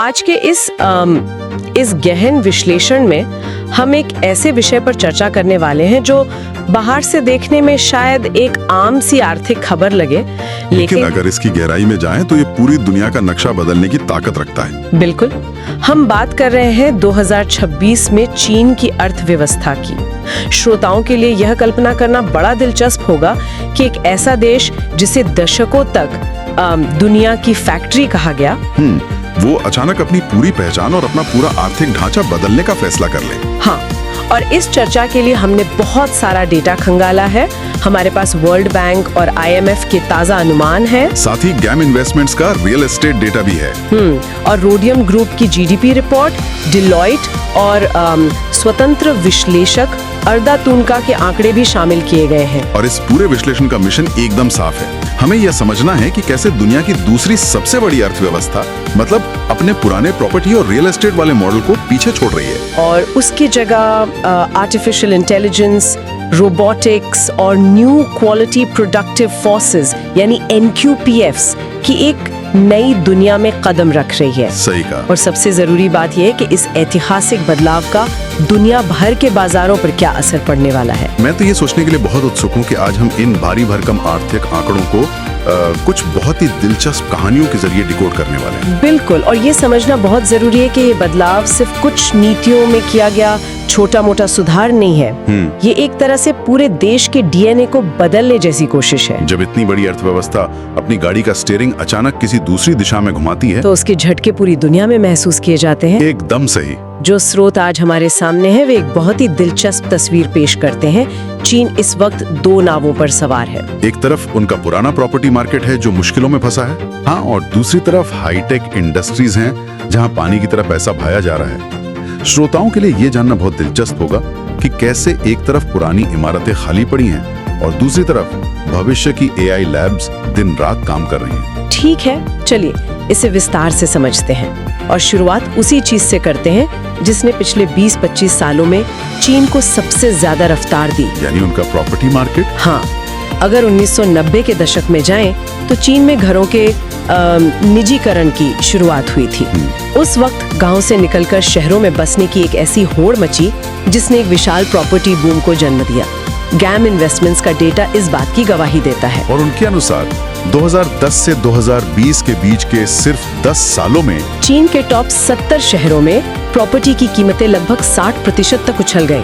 आज के इस गहन विश्लेषण में हम एक ऐसे विषय पर चर्चा करने वाले हैं जो बाहर से देखने में शायद एक आम सी आर्थिक खबर लगे, लेकिन अगर इसकी गहराई में जाएं तो ये पूरी दुनिया का नक्शा बदलने की ताकत रखता है। बिल्कुल। हम बात कर रहे हैं 2026 में चीन की अर्थव्यवस्था की। श्रोताओं के लिए यह कल्पना करना बड़ा दिलचस्प होगा कि एक ऐसा देश जिसे दशकों तक दुनिया की फैक्ट्री कहा गया, वो अचानक अपनी पूरी पहचान और अपना पूरा आर्थिक ढांचा बदलने का फैसला कर ले। हाँ, और इस चर्चा के लिए हमने बहुत सारा डेटा खंगाला है। हमारे पास वर्ल्ड बैंक और IMF के ताजा अनुमान है, साथ ही गैम इन्वेस्टमेंट्स का रियल एस्टेट डेटा भी है। और रोडियम ग्रुप की GDP रिपोर्ट, डिलॉयट और स्वतंत्र विश्लेषक अर्दा तुनका के आंकड़े भी शामिल किए गए हैं। और इस पूरे विश्लेषण का मिशन एकदम साफ है। हमें यह समझना है कि कैसे दुनिया की दूसरी सबसे बड़ी अर्थव्यवस्था मतलब अपने पुराने प्रॉपर्टी और रियल एस्टेट वाले मॉडल को पीछे छोड़ रही है और उसकी जगह आर्टिफिशियल इंटेलिजेंस, रोबोटिक्स और न्यू क्वालिटी प्रोडक्टिव फोर्सेस यानी NQPFs की एक नई दुनिया में कदम रख रही है। सही कहा। और सबसे जरूरी बात यह है कि इस ऐतिहासिक बदलाव का दुनिया भर के बाजारों पर क्या असर पड़ने वाला है। मैं तो ये सोचने के लिए बहुत उत्सुक हूँ कि आज हम इन भारी भरकम आर्थिक आंकड़ों को कुछ बहुत ही दिलचस्प कहानियों के जरिए डिकोड करने वाले हैं। बिल्कुल, और ये समझना बहुत जरूरी है कि ये बदलाव सिर्फ कुछ नीतियों में किया गया छोटा मोटा सुधार नहीं है। ये एक तरह से पूरे देश के DNA को बदलने जैसी कोशिश है। जब इतनी बड़ी अर्थव्यवस्था अपनी गाड़ी का स्टीयरिंग अचानक किसी दूसरी दिशा में घुमाती है तो उसके झटके पूरी दुनिया में महसूस किए जाते हैं। एकदम सही। जो स्रोत आज हमारे सामने है वे एक बहुत ही दिलचस्प तस्वीर पेश करते हैं। चीन इस वक्त दो नावों पर सवार है। एक तरफ उनका पुराना प्रॉपर्टी मार्केट है जो मुश्किलों में फंसा है, हाँ, और दूसरी तरफ हाईटेक इंडस्ट्रीज हैं जहां पानी की तरह पैसा बहाया जा रहा है। श्रोताओं के लिए ये जानना बहुत दिलचस्प होगा कि कैसे एक तरफ पुरानी इमारतें खाली पड़ी हैं और दूसरी तरफ भविष्य की AI लैब्स दिन रात काम कर रही हैं। ठीक है, चलिए इसे विस्तार से समझते हैं और शुरुआत उसी चीज से करते हैं जिसने पिछले 20-25 सालों में चीन को सबसे ज्यादा रफ्तार दी, यानी उनका प्रॉपर्टी मार्केट। हाँ, अगर 1990 के दशक में जाएं तो चीन में घरों के निजीकरण की शुरुआत हुई थी। उस वक्त गांव से निकलकर शहरों में बसने की एक ऐसी होड़ मची जिसने एक विशाल प्रॉपर्टी बूम को जन्म दिया। गैम इन्वेस्टमेंट्स का डेटा इस बात की गवाही देता है। और उनके अनुसार 2010 से 2020 के बीच के सिर्फ 10 सालों में चीन के टॉप 70 शहरों में प्रॉपर्टी की कीमतें लगभग 60% तक उछल गई।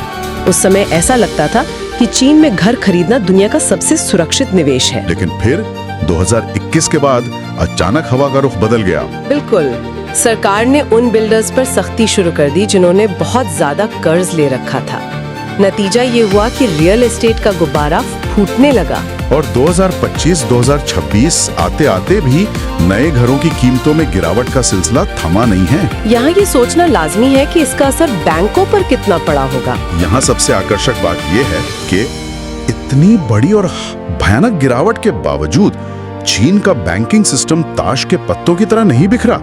उस समय ऐसा लगता था कि चीन में घर खरीदना दुनिया का सबसे सुरक्षित निवेश है। लेकिन फिर 2021 के बाद अचानक हवा का रुख बदल गया। बिल्कुल, सरकार ने उन बिल्डर्स पर सख्ती शुरू कर दी जिन्होंने बहुत ज्यादा कर्ज ले रखा था। नतीजा ये हुआ कि रियल एस्टेट का गुब्बारा फूटने लगा। और 2025-2026 आते आते भी नए घरों की कीमतों में गिरावट का सिलसिला थमा नहीं है। यहाँ ये सोचना लाजमी है कि इसका असर बैंकों पर कितना पड़ा होगा। यहाँ सबसे आकर्षक बात यह है कि इतनी बड़ी और भयानक गिरावट के बावजूद चीन का बैंकिंग सिस्टम ताश के पत्तों की तरह नहीं बिखरा।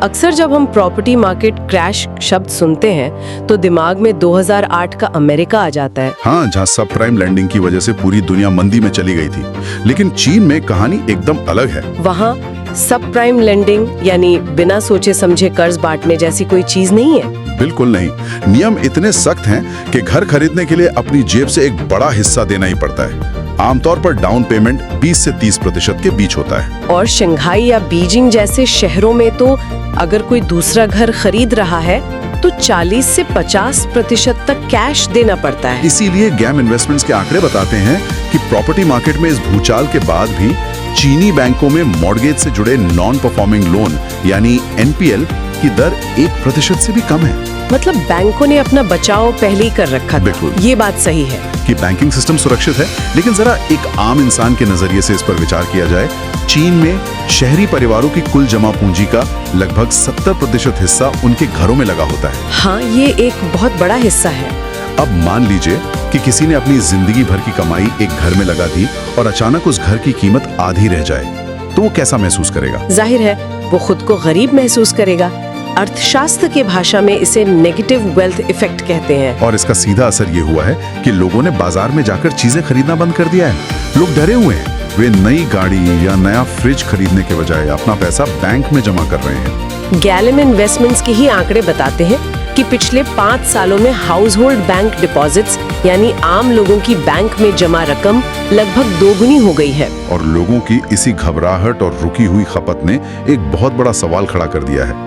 अक्सर जब हम प्रॉपर्टी मार्केट क्रैश शब्द सुनते हैं तो दिमाग में 2008 का अमेरिका आ जाता है। हाँ, जहाँ सब प्राइम लैंडिंग की वजह से पूरी दुनिया मंदी में चली गई थी। लेकिन चीन में कहानी एकदम अलग है। वहाँ सब प्राइम लैंडिंग यानी बिना सोचे समझे कर्ज बांटने जैसी कोई चीज नहीं है। बिल्कुल नहीं। नियम इतने सख्त हैं कि घर खरीदने के लिए अपनी जेब से एक बड़ा हिस्सा देना ही पड़ता है। आमतौर पर डाउन पेमेंट 20 से 30% के बीच होता है। और शंघाई या बीजिंग जैसे शहरों में तो अगर कोई दूसरा घर खरीद रहा है तो 40 से 50% तक कैश देना पड़ता है। इसीलिए गैम इन्वेस्टमेंट्स के आंकड़े बताते हैं कि प्रॉपर्टी मार्केट में इस भूचाल के बाद भी चीनी बैंकों में मॉर्गेज से जुड़े नॉन परफॉर्मिंग लोन यानी NPL की दर 1% से भी कम है। मतलब बैंकों ने अपना बचाव पहले ही कर रखा था। बिल्कुल। ये बात सही है कि बैंकिंग सिस्टम सुरक्षित है। लेकिन जरा एक आम इंसान के नजरिए से इस पर विचार किया जाए, चीन में शहरी परिवारों की कुल जमा पूंजी का लगभग 70% हिस्सा उनके घरों में लगा होता है। हाँ, ये एक बहुत बड़ा हिस्सा है। अब मान लीजिए कि किसी ने अपनी जिंदगी भर की कमाई एक घर में लगा दी और अचानक उस घर की कीमत आधी रह जाए तो वो कैसा महसूस करेगा? जाहिर है वो खुद को गरीब महसूस करेगा। अर्थशास्त्र की भाषा में इसे नेगेटिव वेल्थ इफेक्ट कहते हैं। और इसका सीधा असर ये हुआ है कि लोगों ने बाजार में जाकर चीजें खरीदना बंद कर दिया है। लोग डरे हुए हैं। वे नई गाड़ी या नया फ्रिज खरीदने के बजाय अपना पैसा बैंक में जमा कर रहे हैं। गैलम इन्वेस्टमेंट्स के ही आंकड़े बताते हैं कि पिछले 5 सालों में हाउस होल्ड बैंक डिपॉजिट्स यानी आम लोगों की बैंक में जमा रकम लगभग दोगुनी हो गई है। और लोगों की इसी घबराहट और रुकी हुई खपत ने एक बहुत बड़ा सवाल खड़ा कर दिया है।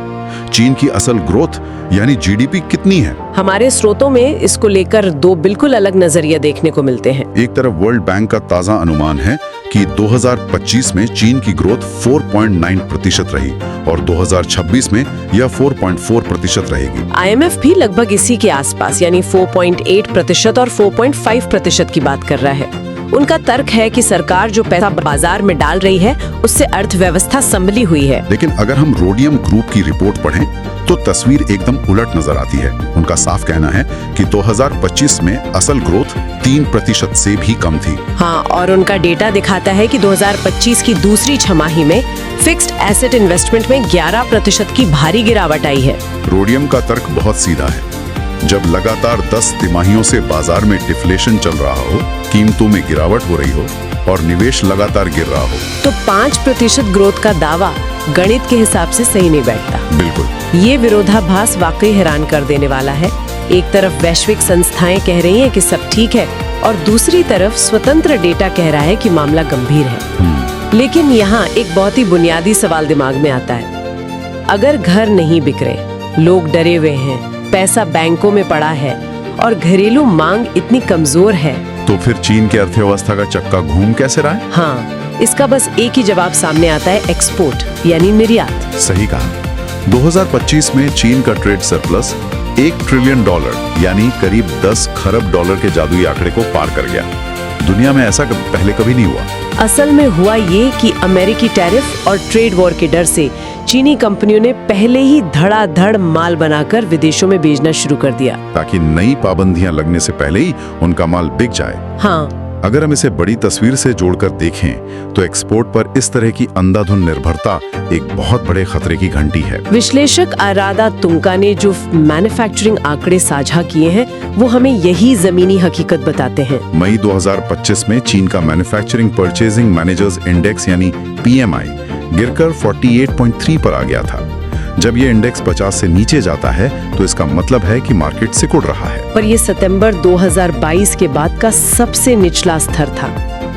चीन की असल ग्रोथ यानी जीडीपी कितनी है? हमारे स्रोतों में इसको लेकर 2 बिल्कुल अलग नजरिया देखने को मिलते हैं। एक तरफ वर्ल्ड बैंक का ताजा अनुमान है कि 2025 में चीन की ग्रोथ 4.9% रही और 2026 में यह 4.4% रहेगी। IMF भी लगभग इसी के आसपास यानी 4.8% और 4.5% की बात कर रहा है। उनका तर्क है कि सरकार जो पैसा बाजार में डाल रही है उससे अर्थव्यवस्था संभली हुई है। लेकिन अगर हम रोडियम ग्रुप की रिपोर्ट पढ़ें तो तस्वीर एकदम उलट नजर आती है। उनका साफ कहना है कि 2025 में असल ग्रोथ 3% से भी कम थी। हाँ, और उनका डेटा दिखाता है कि 2025 की दूसरी छमाही में फिक्स्ड एसेट इन्वेस्टमेंट में 11% की भारी गिरावट आई है। रोडियम का तर्क बहुत सीधा है। जब लगातार 10 तिमाहियों से बाजार में डिफ्लेशन चल रहा हो, कीमतों में गिरावट हो रही हो और निवेश लगातार गिर रहा हो, तो 5% ग्रोथ का दावा गणित के हिसाब से सही नहीं बैठता। बिल्कुल। ये विरोधाभास वाकई हैरान कर देने वाला है। एक तरफ वैश्विक संस्थाएं कह रही हैं कि सब ठीक है और दूसरी तरफ स्वतंत्र डेटा कह रहा है कि मामला गंभीर है। लेकिन यहाँ एक बहुत ही बुनियादी सवाल दिमाग में आता है। अगर घर नहीं बिक रहे, लोग डरे हुए हैं, पैसा बैंकों में पड़ा है और घरेलू मांग इतनी कमजोर है, तो फिर चीन की अर्थव्यवस्था का चक्का घूम कैसे रहा है? हाँ, इसका बस एक ही जवाब सामने आता है, एक्सपोर्ट यानी निर्यात। सही कहा। 2025 में चीन का ट्रेड सरप्लस $1 ट्रिलियन यानी करीब 10 खरब डॉलर के जादुई आंकड़े को पार कर गया। दुनिया में ऐसा पहले कभी नहीं हुआ। असल में हुआ ये कि अमेरिकी टैरिफ और ट्रेड वॉर के डर से चीनी कंपनियों ने पहले ही धड़ाधड़ माल बनाकर विदेशों में भेजना शुरू कर दिया, ताकि नई पाबंदियां लगने से पहले ही उनका माल बिक जाए। हाँ, अगर हम इसे बड़ी तस्वीर से जोड़कर देखें तो एक्सपोर्ट पर इस तरह की अंधाधुंध निर्भरता एक बहुत बड़े खतरे की घंटी है। विश्लेषक आराधा तुंका ने जो मैन्युफैक्चरिंग आंकड़े साझा किए हैं वो हमें यही जमीनी हकीकत बताते हैं। मई 2025 में चीन का मैन्युफैक्चरिंग परचेजिंग मैनेजर्स इंडेक्स यानी PMI गिरकर 48.3 पर आ गया था। जब ये इंडेक्स 50 से नीचे जाता है तो इसका मतलब है कि मार्केट सिकुड़ रहा है। पर ये सितंबर 2022 के बाद का सबसे निचला स्तर था।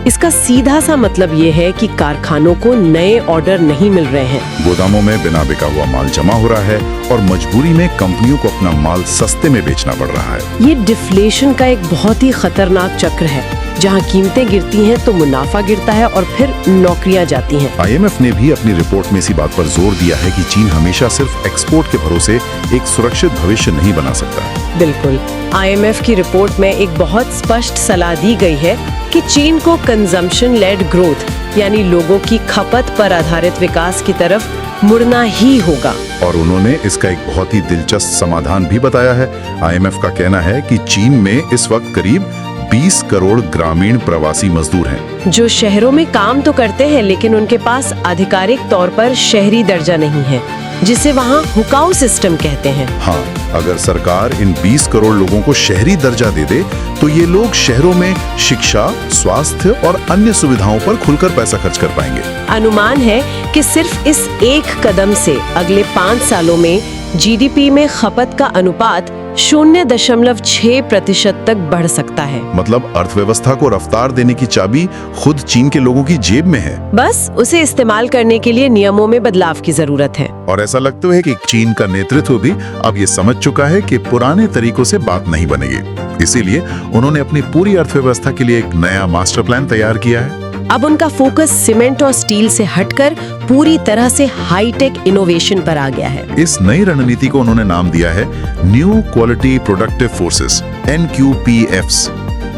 इसका सीधा सा मतलब ये है कि कारखानों को नए ऑर्डर नहीं मिल रहे हैं। गोदामों में बिना बिका हुआ माल जमा हो रहा है और मजबूरी में कंपनियों को अपना माल सस्ते में बेचना पड़ रहा है। ये डिफ्लेशन का एक बहुत ही खतरनाक चक्र है, जहाँ कीमतें गिरती हैं तो मुनाफा गिरता है और फिर नौकरियां जाती हैं। IMF ने भी अपनी रिपोर्ट में इसी बात पर जोर दिया है कि चीन हमेशा सिर्फ एक्सपोर्ट के भरोसे एक सुरक्षित भविष्य नहीं बना सकता। बिल्कुल, IMF की रिपोर्ट में एक बहुत स्पष्ट सलाह दी गई है कि चीन को कंजम्पशन लेड ग्रोथ यानी लोगों की खपत पर आधारित विकास की तरफ मुड़ना ही होगा। और उन्होंने इसका एक बहुत ही दिलचस्प समाधान भी बताया है। IMF का कहना है कि चीन में इस वक्त करीब 20 करोड़ ग्रामीण प्रवासी मजदूर हैं, जो शहरों में काम तो करते हैं लेकिन उनके पास आधिकारिक तौर पर शहरी दर्जा नहीं है, जिसे वहाँ हुकाऊ सिस्टम कहते हैं। हाँ, अगर सरकार इन 20 करोड़ लोगों को शहरी दर्जा दे दे तो ये लोग शहरों में शिक्षा, स्वास्थ्य और अन्य सुविधाओं पर खुलकर पैसा खर्च कर पाएंगे। अनुमान है कि सिर्फ इस एक कदम से अगले 5 सालों में GDP में खपत का अनुपात 0.6% तक बढ़ सकता है। मतलब अर्थव्यवस्था को रफ्तार देने की चाबी खुद चीन के लोगों की जेब में है। बस उसे इस्तेमाल करने के लिए नियमों में बदलाव की जरूरत है। और ऐसा लगता है कि चीन का नेतृत्व भी अब ये समझ चुका है कि पुराने तरीकों से बात नहीं बनेगी। इसीलिए उन्होंने अपनी पूरी अर्थव्यवस्था के लिए एक नया मास्टर प्लान तैयार किया है। अब उनका फोकस सीमेंट और स्टील से हटकर पूरी तरह से हाईटेक इनोवेशन पर आ गया है। इस नई रणनीति को उन्होंने नाम दिया है new quality productive forces, NQPFs।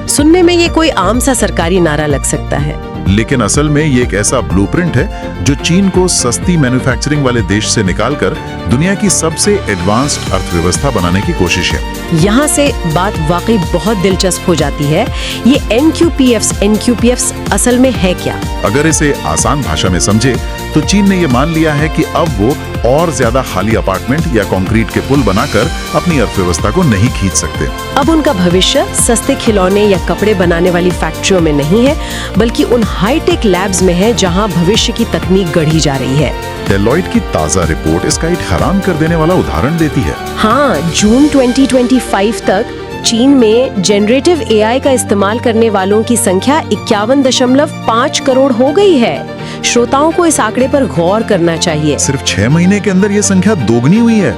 सुनने में ये कोई आम सा सरकारी नारा लग सकता है, लेकिन असल में ये एक ऐसा ब्लूप्रिंट है जो चीन को सस्ती मैन्युफैक्चरिंग वाले देश से निकालकर दुनिया की सबसे एडवांस्ड अर्थव्यवस्था बनाने की कोशिश है। यहाँ से बात वाकई बहुत दिलचस्प हो जाती है। ये NQPFs असल में है क्या? अगर इसे आसान भाषा में समझे तो चीन ने ये मान लिया है कि अब वो और ज्यादा खाली अपार्टमेंट या कंक्रीट के पुल बनाकर अपनी अर्थव्यवस्था को नहीं खींच सकते। अब उनका भविष्य सस्ते खिलौने या कपड़े बनाने वाली फैक्ट्रियों में नहीं है, बल्कि उन हाईटेक लैब्स में है जहां भविष्य की तकनीक गढ़ी जा रही है। डेलॉइट की ताजा रिपोर्ट इसका एक हैरान कर देने वाला उदाहरण देती है। हाँ, जून 2025 तक चीन में जनरेटिव एआई का इस्तेमाल करने वालों की संख्या 51.5 करोड़ हो गई है। श्रोताओं को इस आंकड़े पर गौर करना चाहिए। सिर्फ 6 महीने के अंदर ये संख्या दोगुनी हुई है।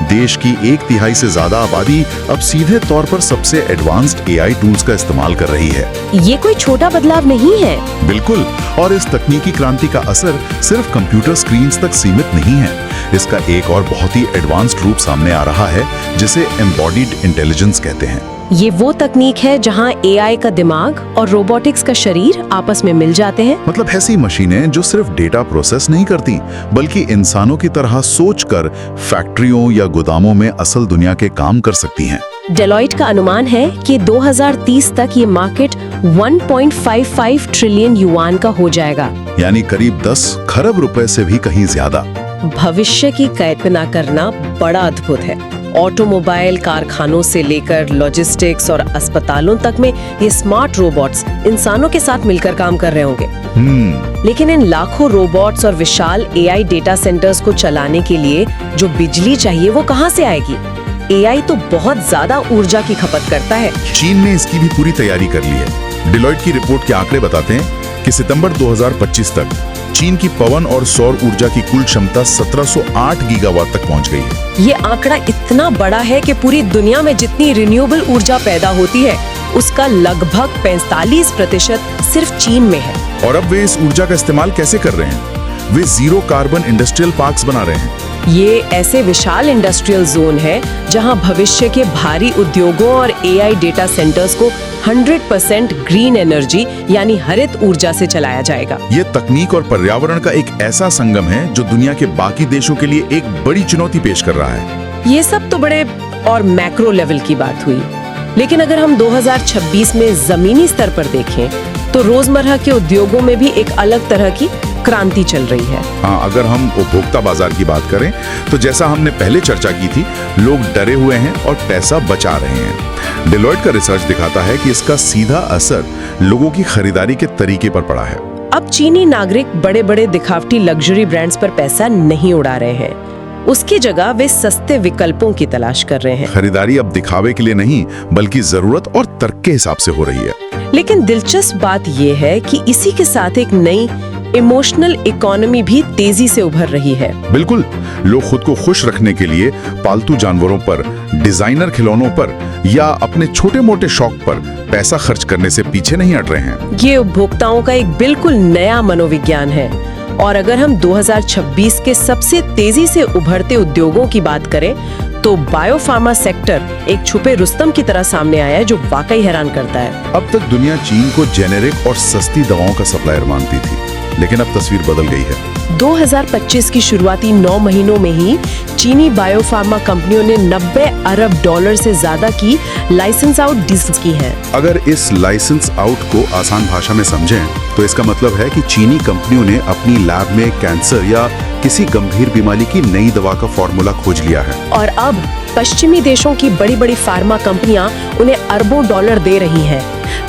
देश की 1/3 से ज्यादा आबादी अब सीधे तौर पर सबसे एडवांस्ड एआई टूल्स का इस्तेमाल कर रही है। ये कोई छोटा बदलाव नहीं है। बिल्कुल, और इस तकनीकी क्रांति का असर सिर्फ कंप्यूटर स्क्रीन्स तक सीमित नहीं है। इसका एक और बहुत ही एडवांस्ड रूप सामने आ रहा है, जिसे एम्बॉडीड इंटेलिजेंस कहते हैं। ये वो तकनीक है जहां एआई का दिमाग और रोबोटिक्स का शरीर आपस में मिल जाते हैं। मतलब ऐसी मशीनें जो सिर्फ डेटा प्रोसेस नहीं करती, बल्कि इंसानों की तरह सोचकर फैक्ट्रियों या गोदामों में असल दुनिया के काम कर सकती हैं। डेलॉइट का अनुमान है कि 2030 तक ये मार्केट 1.55 ट्रिलियन युआन का हो जाएगा, यानी करीब 10 खरब रुपए से भी कहीं ज्यादा। भविष्य की कल्पना करना बड़ा अद्भुत है। ऑटोमोबाइल कारखानों से लेकर लॉजिस्टिक्स और अस्पतालों तक में ये स्मार्ट रोबोट्स इंसानों के साथ मिलकर काम कर रहे होंगे। लेकिन इन लाखों रोबोट्स और विशाल एआई डेटा सेंटर्स को चलाने के लिए जो बिजली चाहिए वो कहां से आएगी? एआई तो बहुत ज्यादा ऊर्जा की खपत करता है। चीन ने इसकी भी पूरी तैयारी कर ली है। डेलॉइट की रिपोर्ट के आंकड़े बताते हैं कि सितंबर 2025 तक चीन की पवन और सौर ऊर्जा की कुल क्षमता 1708 गीगावाट तक पहुंच गई है। ये आंकड़ा इतना बड़ा है कि पूरी दुनिया में जितनी रिन्यूएबल ऊर्जा पैदा होती है उसका लगभग 45% सिर्फ चीन में है। और अब वे इस ऊर्जा का इस्तेमाल कैसे कर रहे हैं? वे जीरो कार्बन इंडस्ट्रियल पार्क्स बना रहे हैं। ये ऐसे विशाल इंडस्ट्रियल जोन है जहां भविष्य के भारी उद्योगों और एआई डेटा सेंटर्स को 100% ग्रीन एनर्जी यानी हरित ऊर्जा से चलाया जाएगा। ये तकनीक और पर्यावरण का एक ऐसा संगम है जो दुनिया के बाकी देशों के लिए एक बड़ी चुनौती पेश कर रहा है। ये सब तो बड़े और मैक्रो लेवल की बात हुई, लेकिन अगर हम 2026 में जमीनी स्तर पर देखें तो रोजमर्रा के उद्योगों में भी एक अलग तरह की क्रांति चल रही है। हाँ, अगर हम उपभोक्ता बाजार की बात करें तो जैसा हमने पहले चर्चा की थी, लोग डरे हुए हैं और पैसा बचा रहे हैं। डेलॉइट का रिसर्च दिखाता है कि इसका सीधा असर लोगों की खरीदारी के तरीके पर पड़ा है। अब चीनी नागरिक बड़े बड़े दिखावटी लग्जरी ब्रांड्स पर पैसा नहीं उड़ा रहे हैं, उसकी जगह वे सस्ते विकल्पों की तलाश कर रहे हैं। खरीदारी अब दिखावे के लिए नहीं, बल्कि जरूरत और तर्क के हिसाब से हो रही है। लेकिन दिलचस्प बात यह है कि इसी के साथ एक नई इमोशनल इकोनॉमी भी तेजी से उभर रही है। बिल्कुल, लोग खुद को खुश रखने के लिए पालतू जानवरों पर, डिजाइनर खिलौनों पर या अपने छोटे मोटे शौक पर पैसा खर्च करने से पीछे नहीं हट रहे हैं। ये उपभोक्ताओं का एक बिल्कुल नया मनोविज्ञान है। और अगर हम 2026 के सबसे तेजी से उभरते उद्योगों की बात करें तो बायोफार्मा सेक्टर एक छुपे रुस्तम की तरह सामने आया है जो वाकई हैरान करता है। अब तक दुनिया चीन को जेनेरिक और सस्ती दवाओं का सप्लायर मानती थी, लेकिन अब तस्वीर बदल गई है। 2025 की शुरुआती 9 महीनों में ही चीनी बायोफार्मा कंपनियों ने 90 अरब डॉलर से ज्यादा की लाइसेंस आउट डील्स की हैं। अगर इस लाइसेंस आउट को आसान भाषा में समझें तो इसका मतलब है कि चीनी कंपनियों ने अपनी लैब में कैंसर या किसी गंभीर बीमारी की नई दवा का फॉर्मूला खोज लिया है। और अब पश्चिमी देशों की बड़ी बड़ी फार्मा कंपनियां उन्हें अरबों डॉलर दे रही हैं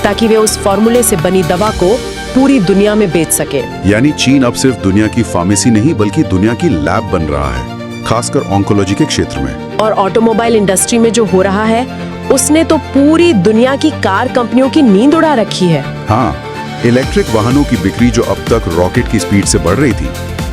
ताकि वे उस फॉर्मूले से बनी दवा को पूरी दुनिया में बेच सके। यानी चीन अब सिर्फ दुनिया की फार्मेसी नहीं बल्कि दुनिया की लैब बन रहा है, खासकर ऑन्कोलॉजी के क्षेत्र में। और ऑटोमोबाइल इंडस्ट्री में जो हो रहा है उसने तो पूरी दुनिया की कार कंपनियों की नींद उड़ा रखी है। हाँ, इलेक्ट्रिक वाहनों की बिक्री जो अब तक रॉकेट की स्पीड से बढ़ रही थी,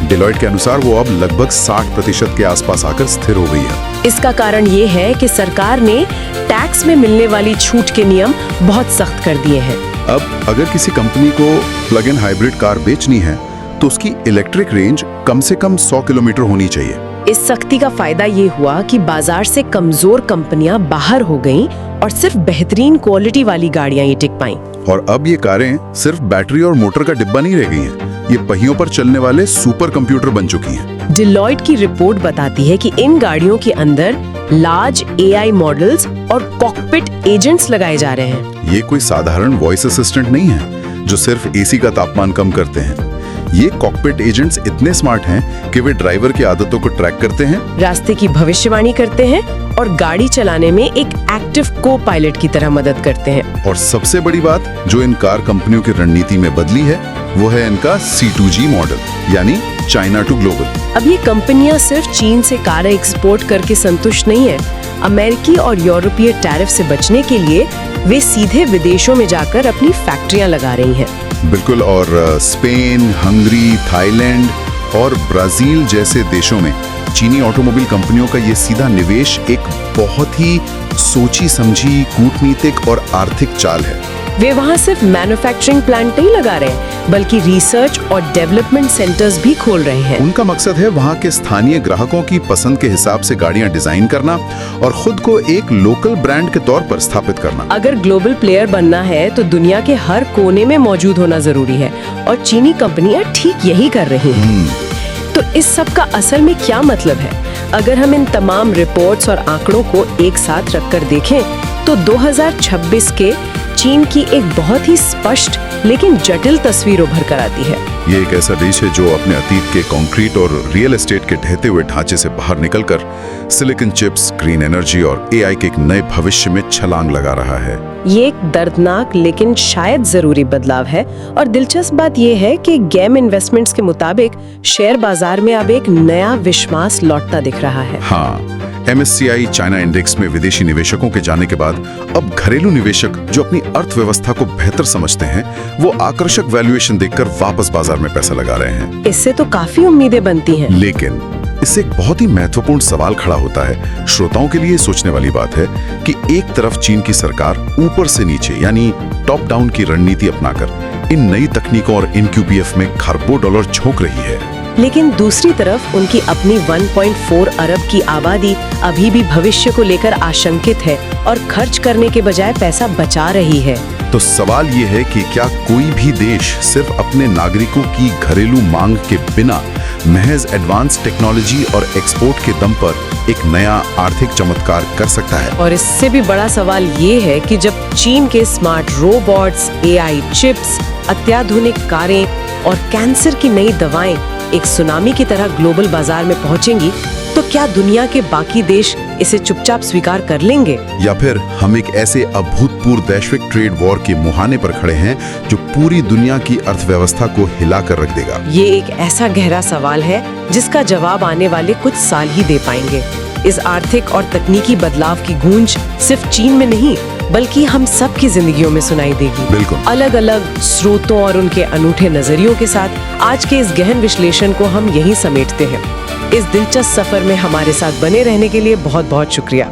डेलॉइट के अनुसार वो अब लगभग 60% के आसपास आकर स्थिर हो गई है। इसका कारण ये है कि सरकार ने टैक्स में मिलने वाली छूट के नियम बहुत सख्त कर दिए हैं। अब अगर किसी कंपनी को प्लग इन हाइब्रिड कार बेचनी है तो उसकी इलेक्ट्रिक रेंज कम से कम 100 किलोमीटर होनी चाहिए। इस सख्ती का फायदा ये हुआ कि बाजार से कमजोर कंपनियां बाहर हो गईं और सिर्फ बेहतरीन क्वालिटी वाली गाड़ियां ही टिक पाईं। और अब ये कारें सिर्फ बैटरी और मोटर का डिब्बा नहीं रह गई हैं, ये पहियों पर चलने वाले सुपर कंप्यूटर बन चुकी हैं। डेलॉइट की रिपोर्ट बताती है कि इन गाड़ियों के अंदर लार्ज एआई मॉडल्स और कॉकपिट एजेंट्स लगाए जा रहे हैं। ये कोई साधारण वॉइस असिस्टेंट नहीं है जो सिर्फ एसी का तापमान कम करते हैं। ये कॉकपिट एजेंट्स इतने स्मार्ट हैं कि वे ड्राइवर की आदतों को ट्रैक करते हैं, रास्ते की भविष्यवाणी करते हैं और गाड़ी चलाने में एक एक्टिव को पायलट की तरह मदद करते हैं। और सबसे बड़ी बात जो इन कार कंपनियों की रणनीति में बदली है वो है इनका C2G मॉडल, यानी चाइना टू ग्लोबल। अब ये कंपनियां सिर्फ चीन से कारें एक्सपोर्ट करके संतुष्ट नहीं है। अमेरिकी और यूरोपीय टैरिफ से बचने के लिए वे सीधे विदेशों में जाकर अपनी फैक्ट्रियां लगा रही हैं। बिल्कुल, और स्पेन, हंगरी, थाईलैंड और ब्राजील जैसे देशों में चीनी ऑटोमोबाइल कंपनियों का ये सीधा निवेश एक बहुत ही सोची समझी कूटनीतिक और आर्थिक चाल है। वे वहाँ सिर्फ मैन्युफैक्चरिंग प्लांट नहीं लगा रहे बल्कि रिसर्च और डेवलपमेंट सेंटर्स भी खोल रहे हैं। उनका मकसद है वहाँ के स्थानीय ग्राहकों की पसंद के हिसाब से गाड़ियाँ डिजाइन करना और खुद को एक लोकल ब्रांड के तौर पर स्थापित करना। अगर ग्लोबल प्लेयर बनना है तो दुनिया के हर कोने में मौजूद होना जरूरी है और चीनी कंपनियां ठीक यही कर रही हैं। तो इस सब का असल में क्या मतलब है? अगर हम इन तमाम रिपोर्ट्स और आंकड़ों को एक साथ रखकर देखें तो 2026 के चीन की एक बहुत ही स्पष्ट लेकिन जटिल तस्वीर उभर कर आती है। ये एक ऐसा देश है जो अपने अतीत के कंक्रीट और रियल एस्टेट के ढहते हुए ढांचे से बाहर निकलकर सिलिकॉन चिप्स, ग्रीन एनर्जी और AI के एक नए भविष्य में छलांग लगा रहा है। ये एक दर्दनाक लेकिन शायद जरूरी बदलाव है और दिलचस्प बात यह है कि गैम इन्वेस्टमेंट्स के मुताबिक शेयर बाजार में अब एक नया विश्वास लौटता दिख रहा है। हाँ, MSCI चाइना इंडेक्स में विदेशी निवेशकों के जाने के बाद अब घरेलू निवेशक जो अपनी अर्थव्यवस्था को बेहतर समझते हैं वो आकर्षक वैल्यूएशन देखकर वापस बाजार में पैसा लगा रहे हैं। इससे तो काफी उम्मीदें बनती हैं। लेकिन इससे एक बहुत ही महत्वपूर्ण सवाल खड़ा होता है। श्रोताओं के लिए सोचने वाली बात है कि एक तरफ चीन की सरकार ऊपर से नीचे यानी टॉप डाउन की रणनीति अपनाकर इन नई तकनीकों और इनक्यूबीएफ में खरबों डॉलर झोंक रही है, लेकिन दूसरी तरफ उनकी अपनी 1.4 अरब की आबादी अभी भी भविष्य को लेकर आशंकित है और खर्च करने के बजाय पैसा बचा रही है। तो सवाल ये है कि क्या कोई भी देश सिर्फ अपने नागरिकों की घरेलू मांग के बिना महज एडवांस टेक्नोलॉजी और एक्सपोर्ट के दम पर एक नया आर्थिक चमत्कार कर सकता है? और इससे भी बड़ा सवाल ये है कि जब चीन के स्मार्ट रोबोट्स, AI चिप्स, अत्याधुनिक कारें और कैंसर की नई दवाएं एक सुनामी की तरह ग्लोबल बाजार में पहुंचेंगी, तो क्या दुनिया के बाकी देश इसे चुपचाप स्वीकार कर लेंगे? या फिर हम एक ऐसे अभूतपूर्व वैश्विक ट्रेड वॉर के मुहाने पर खड़े हैं जो पूरी दुनिया की अर्थव्यवस्था को हिला कर रख देगा? ये एक ऐसा गहरा सवाल है जिसका जवाब आने वाले कुछ साल ही दे पाएंगे। इस आर्थिक और तकनीकी बदलाव की गूंज सिर्फ चीन में नहीं बल्कि हम सब की जिंदगियों में सुनाई देगी। बिल्कुल। अलग अलग स्रोतों और उनके अनूठे नजरियों के साथ आज के इस गहन विश्लेषण को हम यहीं समेटते हैं। इस दिलचस्प सफर में हमारे साथ बने रहने के लिए बहुत बहुत शुक्रिया।